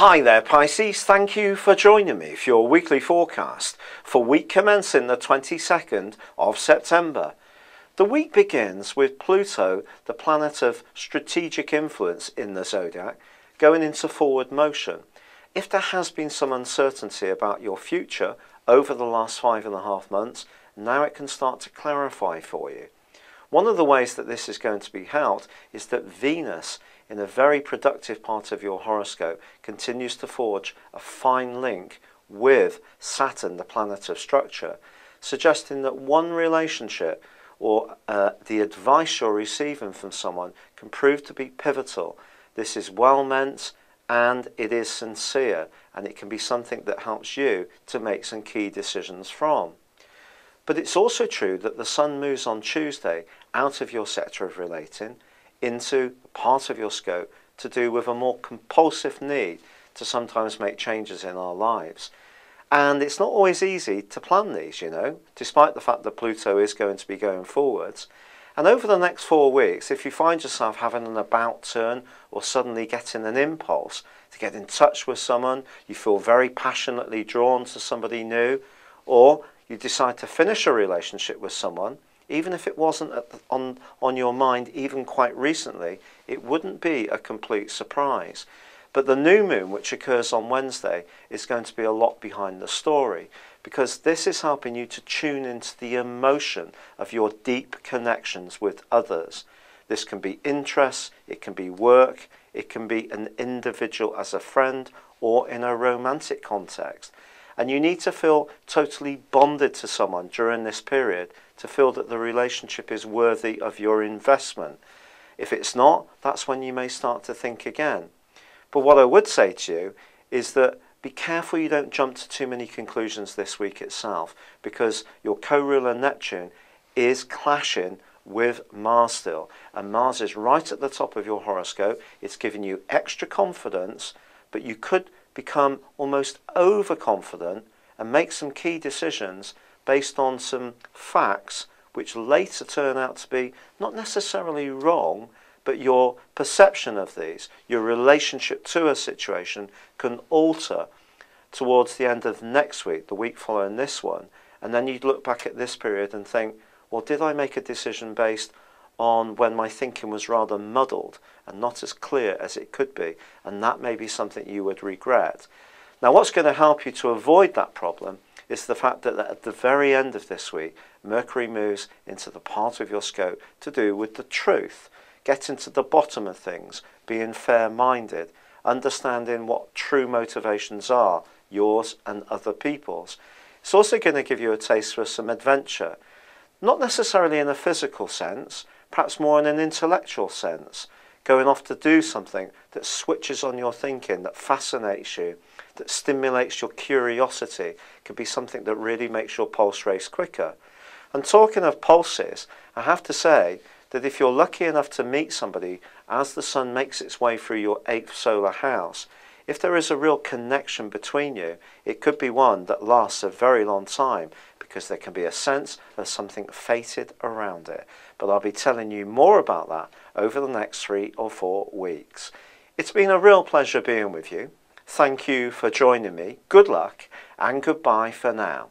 Hi there Pisces, thank you for joining me for your weekly forecast for week commencing the 22nd of September. The week begins with Pluto, the planet of strategic influence in the zodiac, going into forward motion. If there has been some uncertainty about your future over the last 5.5 months, now it can start to clarify for you. One of the ways that this is going to be helped is that Venus, in a very productive part of your horoscope, continues to forge a fine link with Saturn, the planet of structure, suggesting that one relationship or the advice you're receiving from someone can prove to be pivotal. This is well meant and it is sincere, and it can be something that helps you to make some key decisions from. But it's also true that the Sun moves on Tuesday out of your sector of relating into part of your scope to do with a more compulsive need to sometimes make changes in our lives. And it's not always easy to plan these, despite the fact that Pluto is going to be going forwards. And over the next 4 weeks, if you find yourself having an about turn or suddenly getting an impulse to get in touch with someone, you feel very passionately drawn to somebody new, or you decide to finish a relationship with someone, even if it wasn't on your mind even quite recently, it wouldn't be a complete surprise. But the new moon, which occurs on Wednesday, is going to be a lot behind the story, because this is helping you to tune into the emotion of your deep connections with others. This can be interests, it can be work, it can be an individual as a friend or in a romantic context. And you need to feel totally bonded to someone during this period to feel that the relationship is worthy of your investment. If it's not, that's when you may start to think again. But what I would say to you is that be careful you don't jump to too many conclusions this week itself, because your co-ruler Neptune is clashing with Mars still. And Mars is right at the top of your horoscope. It's giving you extra confidence, but you could become almost overconfident and make some key decisions based on some facts which later turn out to be not necessarily wrong, but your perception of these, your relationship to a situation can alter towards the end of next week, the week following this one, and then you'd look back at this period and think, well, did I make a decision based on when my thinking was rather muddled and not as clear as it could be? And that may be something you would regret. Now, what's going to help you to avoid that problem is the fact that at the very end of this week, Mercury moves into the part of your scope to do with the truth, getting to the bottom of things, being fair-minded, understanding what true motivations are, yours and other people's. It's also going to give you a taste for some adventure, not necessarily in a physical sense, perhaps more in an intellectual sense, going off to do something that switches on your thinking, that fascinates you, that stimulates your curiosity. Could be something that really makes your pulse race quicker. And talking of pulses, I have to say that if you're lucky enough to meet somebody as the Sun makes its way through your 8th solar house, if there is a real connection between you, it could be one that lasts a very long time, because there can be a sense of something fated around it. But I'll be telling you more about that over the next 3 or 4 weeks. It's been a real pleasure being with you. Thank you for joining me. Good luck and goodbye for now.